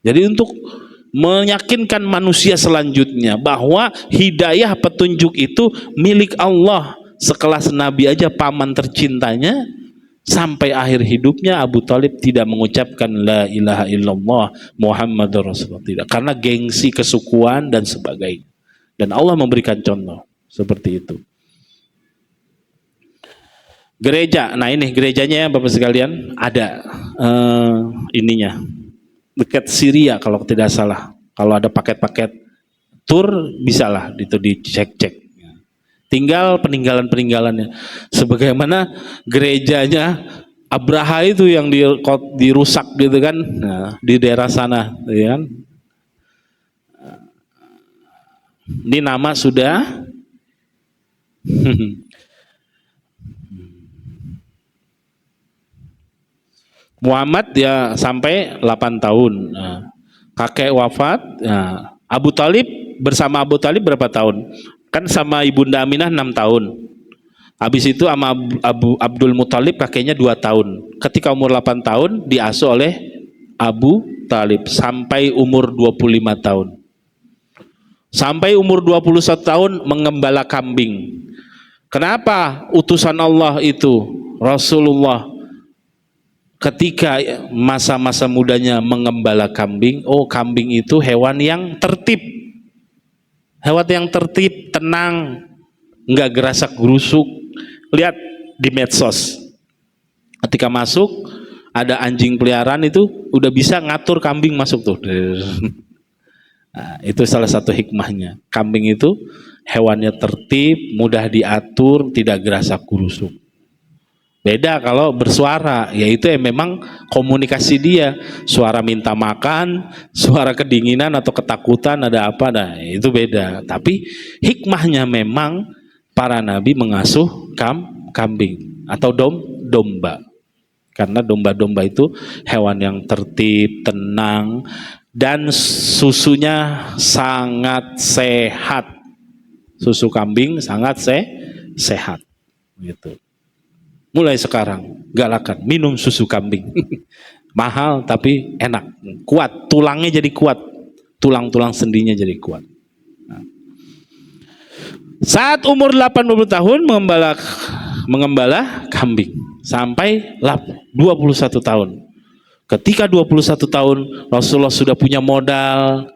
S1: Jadi untuk meyakinkan manusia selanjutnya bahwa hidayah petunjuk itu milik Allah. Sekelas Nabi aja paman tercintanya, sampai akhir hidupnya Abu Thalib tidak mengucapkan la ilaha illallah Muhammadur Rasulullah, tidak, karena gengsi kesukuan dan sebagainya. Dan Allah memberikan contoh seperti itu. Gereja, nah ini gerejanya Bapak sekalian ada ininya dekat Syria kalau tidak salah. Kalau ada paket-paket tur bisalah itu dicek-cek. Tinggal peninggalan-peninggalannya. Sebagaimana gerejanya Abraha itu yang dirusak gitu kan, nah, di daerah sana, ya kan? Ini nama sudah Muhammad ya sampai 8 tahun. Nah, kakek wafat. Nah, Abu Thalib bersama Abu Thalib berapa tahun? Kan sama Ibunda Aminah 6 tahun. Habis itu sama Abdul Muthalib kakeknya 2 tahun. Ketika umur 8 tahun diasuh oleh Abu Thalib sampai umur 25 tahun. Sampai umur 21 tahun mengembala kambing. Kenapa utusan Allah itu Rasulullah ketika masa-masa mudanya mengembala kambing? Oh, kambing itu hewan yang tertib. Hewan yang tertib, tenang, nggak gerasak gerusuk. Lihat di medsos, ketika masuk ada anjing peliharaan itu udah bisa ngatur kambing masuk tuh. Nah, itu salah satu hikmahnya. Kambing itu hewannya tertib, mudah diatur, tidak gerasak gerusuk. Beda kalau bersuara, yaitu memang komunikasi dia, suara minta makan, suara kedinginan atau ketakutan, ada apa, nah itu beda. Tapi hikmahnya memang para nabi mengasuh kambing atau domba, karena domba-domba itu hewan yang tertib, tenang, dan susunya sangat sehat. Susu kambing sangat sehat, gitu. Mulai sekarang galakan minum susu kambing. Mahal tapi enak, kuat, tulangnya jadi kuat, tulang-tulang sendinya jadi kuat. Nah. Saat umur 80 tahun mengembala kambing sampai 21 tahun. Ketika 21 tahun Rasulullah sudah punya modal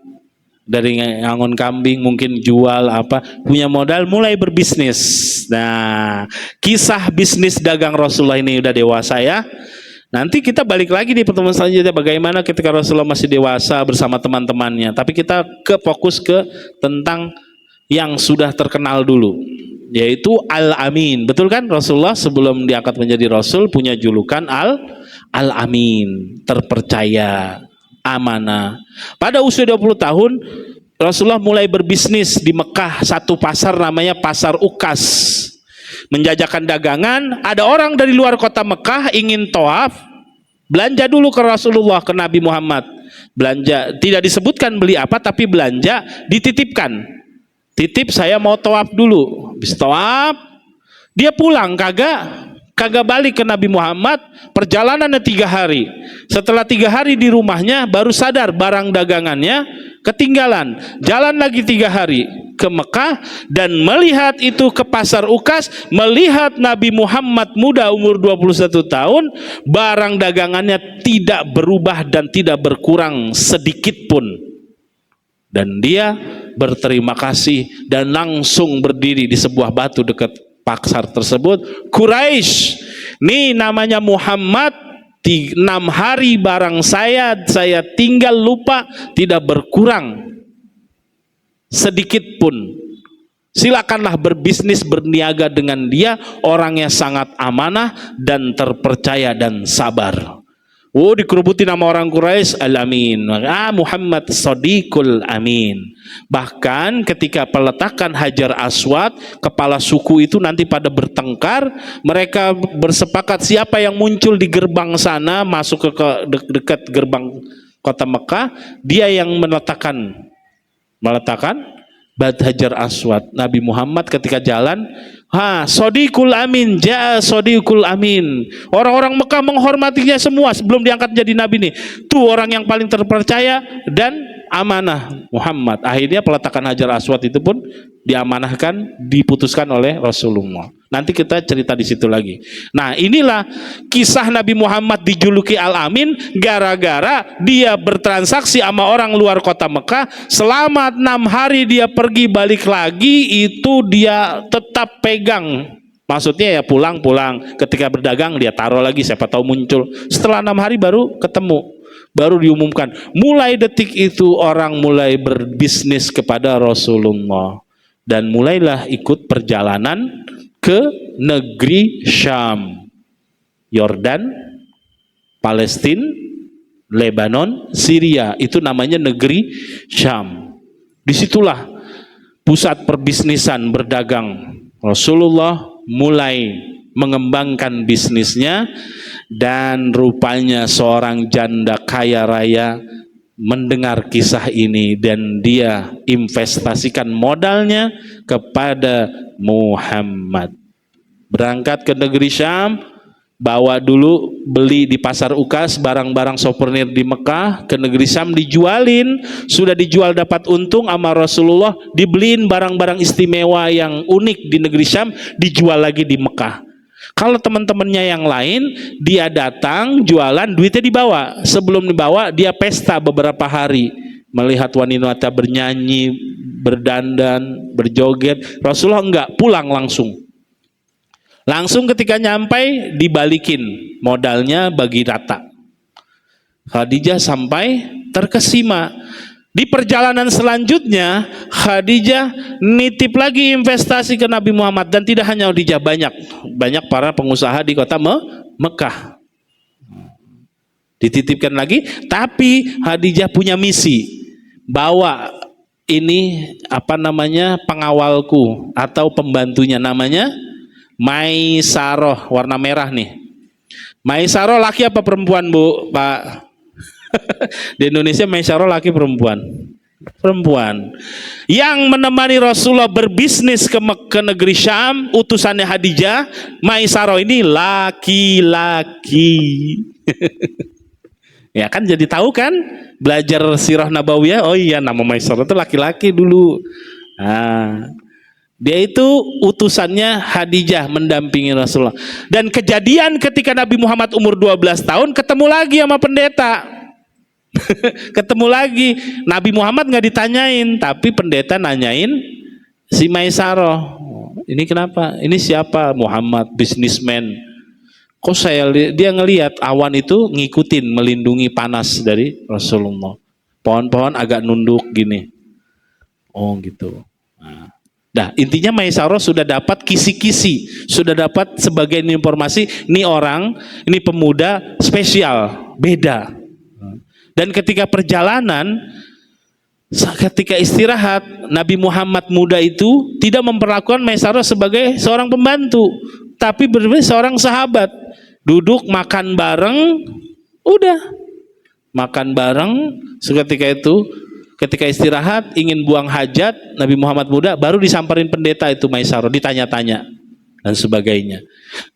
S1: dari ngangon kambing, mungkin jual apa, punya modal, mulai berbisnis. Nah, kisah bisnis dagang Rasulullah ini udah dewasa ya. Nanti kita balik lagi di pertemuan selanjutnya bagaimana ketika Rasulullah masih dewasa bersama teman-temannya. Tapi kita fokus ke tentang yang sudah terkenal dulu, yaitu Al-Amin. Betul kan, Rasulullah sebelum diangkat menjadi Rasul punya julukan Al-Amin, terpercaya, amanah. Pada usia 20 tahun Rasulullah mulai berbisnis di Mekah, satu pasar namanya Pasar Ukas, menjajakan dagangan. Ada orang dari luar kota Mekah ingin tawaf, belanja dulu ke Rasulullah, ke Nabi Muhammad. Belanja, tidak disebutkan beli apa, tapi belanja dititipkan. Titip, saya mau tawaf dulu. Habis tawaf dia pulang, kagak balik ke Nabi Muhammad. Perjalanannya 3 hari. Setelah 3 hari di rumahnya baru sadar barang dagangannya ketinggalan. Jalan lagi 3 hari ke Mekah dan melihat itu ke Pasar Ukas, melihat Nabi Muhammad muda umur 21 tahun, barang dagangannya tidak berubah dan tidak berkurang sedikit pun. Dan dia berterima kasih dan langsung berdiri di sebuah batu dekat pasar tersebut. Quraisy, nih namanya Muhammad, 6 hari barang saya tinggal lupa, tidak berkurang sedikit pun. Silakanlah berbisnis, berniaga dengan dia, orangnya sangat amanah dan terpercaya dan sabar. Oh, dikerubuti nama orang Quraisy Al-Amin. Muhammad Shadiqul Amin. Bahkan ketika peletakan Hajar Aswad, kepala suku itu nanti pada bertengkar, mereka bersepakat siapa yang muncul di gerbang sana, masuk ke dekat gerbang kota Mekah, dia yang meletakkan Bait Hajar Aswad. Nabi Muhammad ketika jalan, Shadiqul Amin, Shadiqul Amin. Orang-orang Mekah menghormatinya semua sebelum diangkat jadi nabi nih. Tuh orang yang paling terpercaya dan amanah Muhammad. Akhirnya peletakan Hajar Aswad itu pun diamanahkan, diputuskan oleh Rasulullah. Nanti kita cerita di situ lagi. Nah, inilah kisah Nabi Muhammad dijuluki Al-Amin gara-gara dia bertransaksi sama orang luar kota Mekah. Selama 6 hari dia pergi balik lagi, itu dia tetap pegang. Maksudnya ya pulang-pulang. Ketika berdagang dia taruh lagi, siapa tahu muncul. Setelah 6 hari baru ketemu, baru diumumkan. Mulai detik itu orang mulai berbisnis kepada Rasulullah. Dan mulailah ikut perjalanan ke negeri Syam, Yordan, Palestina, Lebanon, Syria. Itu namanya negeri Syam. Disitulah pusat perbisnisan berdagang. Rasulullah mulai mengembangkan bisnisnya, dan rupanya seorang janda kaya raya mendengar kisah ini dan dia investasikan modalnya kepada Muhammad. Berangkat ke negeri Syam, bawa dulu beli di pasar Ukas barang-barang souvenir di Mekah, ke negeri Syam dijualin, sudah dijual dapat untung sama Rasulullah, dibeliin barang-barang istimewa yang unik di negeri Syam, dijual lagi di Mekah. Kalau teman-temannya yang lain, dia datang jualan, duitnya dibawa. Sebelum dibawa, dia pesta beberapa hari, melihat wanita bernyanyi, berdandan, berjoget. Rasulullah enggak, pulang langsung. Langsung ketika nyampai dibalikin modalnya, bagi rata. Khadijah sampai terkesima. Di perjalanan selanjutnya Khadijah nitip lagi investasi ke Nabi Muhammad, dan tidak hanya Khadijah, banyak para pengusaha di kota Mekah dititipkan lagi. Tapi Khadijah punya misi, bawa ini pengawalku atau pembantunya, namanya Maisaroh, warna merah nih. Maisaroh laki apa perempuan, Bu, Pak? Di Indonesia Maisaroh laki perempuan? Perempuan. Yang menemani Rasulullah berbisnis ke negeri Syam, utusannya Khadijah. Maisaroh ini laki-laki. Ya kan, jadi tahu kan, belajar sirah nabawiyah. Oh iya, nama Maisaroh itu laki-laki dulu. Nah, dia itu utusannya Khadijah mendampingi Rasulullah. Dan kejadian ketika Nabi Muhammad umur 12 tahun ketemu lagi sama pendeta. Ketemu lagi, Nabi Muhammad nggak ditanyain, tapi pendeta nanyain si Maisaroh. Ini kenapa? Ini siapa? Muhammad, bisnismen. Kok dia ngelihat awan itu ngikutin, melindungi panas dari Rasulullah. Pohon-pohon agak nunduk gini. Oh gitu. Nah, intinya Maisaroh sudah dapat kisi-kisi, sudah dapat sebagian informasi. Ini orang, ini pemuda spesial, beda. Dan ketika perjalanan, ketika istirahat, Nabi Muhammad muda itu tidak memperlakukan Maisaroh sebagai seorang pembantu, tapi benar-benar seorang sahabat. Duduk makan bareng, udah makan bareng. Seketika itu, ketika istirahat ingin buang hajat, Nabi Muhammad muda baru disamperin pendeta itu Maisaroh, ditanya-tanya dan sebagainya.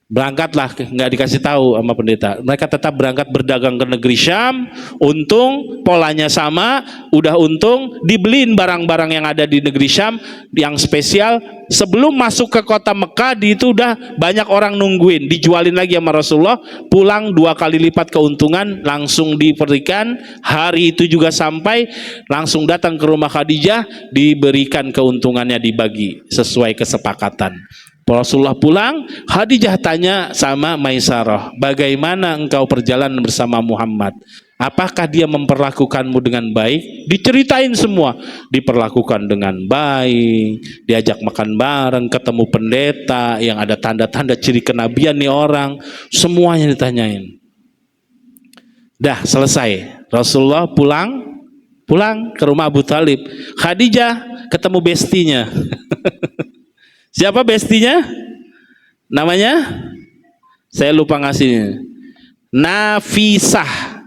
S1: Berangkatlah, nggak dikasih tahu sama pendeta. Mereka tetap berangkat berdagang ke negeri Syam. Untung polanya sama, udah untung dibeliin barang-barang yang ada di negeri Syam yang spesial. Sebelum masuk ke kota Mekah, itu udah banyak orang nungguin, dijualin lagi sama Rasulullah. Pulang 2 kali lipat keuntungan, langsung diberikan. Hari itu juga sampai, langsung datang ke rumah Khadijah, diberikan keuntungannya, dibagi sesuai kesepakatan. Rasulullah pulang, Khadijah tanya sama Maisaroh, bagaimana engkau perjalanan bersama Muhammad? Apakah dia memperlakukanmu dengan baik? Diceritain semua, diperlakukan dengan baik, diajak makan bareng, ketemu pendeta yang ada tanda-tanda ciri kenabian nih orang, semuanya ditanyain. Dah selesai. Rasulullah pulang ke rumah Abu Talib. Khadijah ketemu bestinya. Siapa bestinya? Namanya? Saya lupa ngasihnya. Nafisah.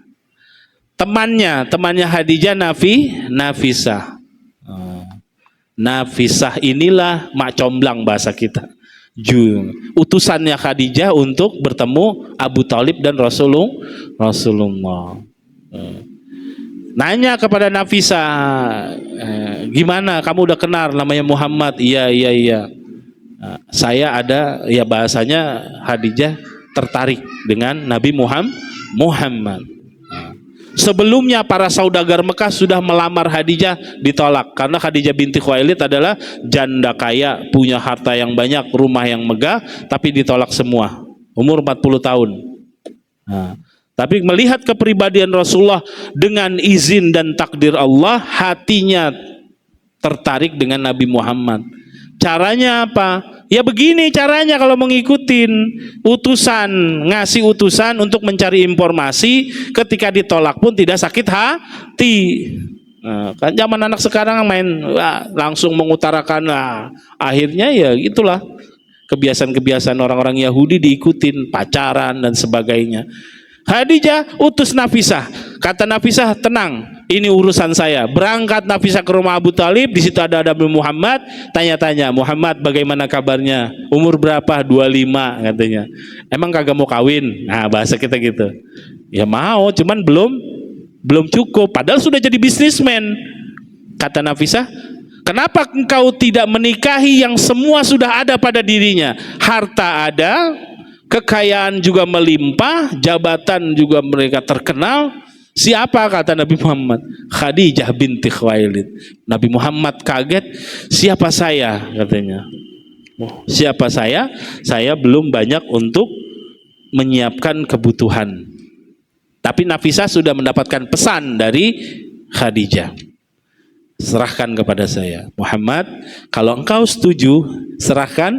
S1: Temannya Khadijah Nafisah. Nafisah inilah mak comblang bahasa kita. Utusannya Khadijah untuk bertemu Abu Talib dan Rasulullah. Nanya kepada Nafisah, gimana kamu udah kenal namanya Muhammad? Iya. Saya ada, ya bahasanya Khadijah tertarik dengan Nabi Muhammad. Sebelumnya para saudagar Mekah sudah melamar Khadijah, ditolak karena Khadijah binti Khuwailid adalah janda kaya, punya harta yang banyak, rumah yang megah, tapi ditolak semua. Umur 40 tahun. Tapi melihat kepribadian Rasulullah dengan izin dan takdir Allah, hatinya tertarik dengan Nabi Muhammad. Caranya apa? Ya begini caranya kalau mengikutin utusan, ngasih utusan untuk mencari informasi, ketika ditolak pun tidak sakit hati. Kan zaman anak sekarang main langsung mengutarakan, akhirnya ya itulah kebiasaan-kebiasaan orang-orang Yahudi diikutin, pacaran dan sebagainya. Khadijah utus Nafisah. Kata Nafisah, tenang, ini urusan saya. Berangkat Nafisah ke rumah Abu Talib. Di situ ada Nabi Muhammad. Tanya-tanya, Muhammad bagaimana kabarnya? Umur berapa? 25 katanya. Emang kagak mau kawin? Nah bahasa kita gitu. Ya mau, cuman belum cukup. Padahal sudah jadi bisnismen. Kata Nafisah, kenapa engkau tidak menikahi yang semua sudah ada pada dirinya? Harta ada, kekayaan juga melimpah, jabatan juga mereka terkenal. Siapa? Kata Nabi Muhammad. Khadijah binti Khuwailid. Nabi Muhammad kaget. Siapa saya? Katanya. Siapa saya? Saya belum banyak untuk menyiapkan kebutuhan. Tapi Nafisah sudah mendapatkan pesan dari Khadijah. Serahkan kepada saya. Muhammad, kalau engkau setuju, serahkan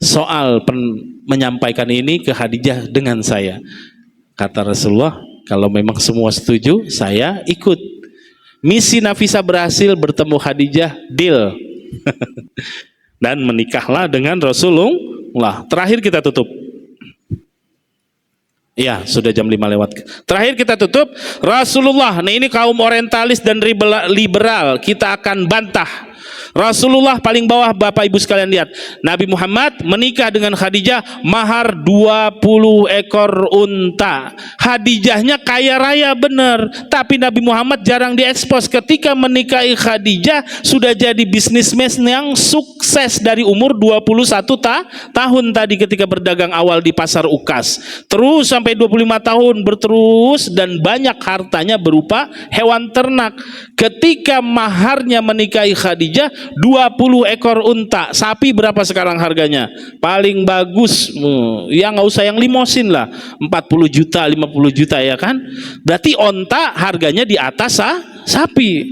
S1: soal menyampaikan ini ke Khadijah dengan saya. Kata Rasulullah, kalau memang semua setuju, saya ikut. Misi Nafisah berhasil, bertemu Khadijah, deal. Dan menikahlah dengan Rasulullah. Terakhir kita tutup. Ya, sudah jam 5 lewat. Terakhir kita tutup, Rasulullah. Nah ini kaum orientalis dan liberal, kita akan bantah. Rasulullah paling bawah, Bapak Ibu sekalian lihat. Nabi Muhammad menikah dengan Khadijah, mahar 20 ekor unta. Khadijahnya kaya raya bener, tapi Nabi Muhammad jarang diekspos. Ketika menikahi Khadijah sudah jadi bisnismen yang sukses dari umur 21 tahun tadi ketika berdagang awal di pasar Ukas. Terus sampai 25 tahun berterus dan banyak hartanya berupa hewan ternak. Ketika maharnya menikahi Khadijah 20 ekor unta. Sapi berapa sekarang harganya? Paling bagus ya nggak usah yang limosin lah, 40 juta 50 juta ya kan. Berarti onta harganya di atas sapi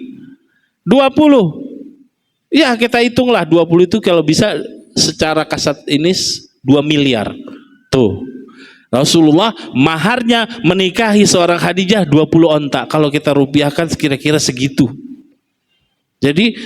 S1: 20. Ya kita hitunglah 20 itu kalau bisa secara kasat ini 2 miliar. Tuh Rasulullah maharnya menikahi seorang Khadijah 20 onta. Kalau kita rupiahkan kira-kira segitu. Jadi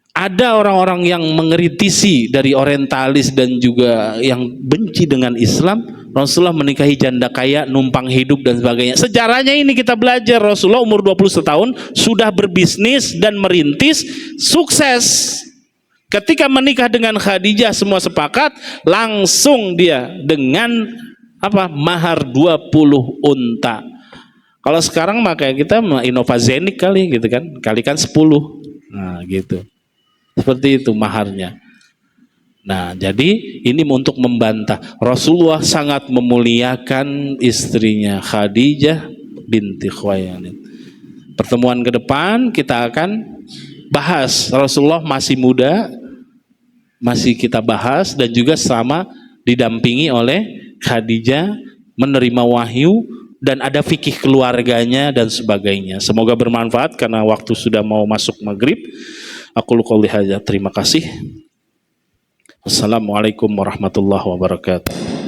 S1: ada orang-orang yang mengkritisi dari orientalis dan juga yang benci dengan Islam, Rasulullah menikahi janda kaya, numpang hidup dan sebagainya. Sejarahnya ini kita belajar. Rasulullah umur 21 tahun sudah berbisnis dan merintis, sukses. Ketika menikah dengan Khadijah semua sepakat, langsung dia dengan mahar 20 unta. Kalau sekarang makanya kita Innovazenik kali gitu kan, kalikan 10. Nah gitu. Seperti itu maharnya. Nah, jadi ini untuk membantah. Rasulullah sangat memuliakan istrinya Khadijah binti Khuwailid. Pertemuan ke depan kita akan bahas. Rasulullah masih muda, masih kita bahas, dan juga sama didampingi oleh Khadijah, menerima wahyu, dan ada fikih keluarganya dan sebagainya. Semoga bermanfaat karena waktu sudah mau masuk maghrib. Aku qouli hadza, terima kasih. Assalamualaikum warahmatullahi wabarakatuh.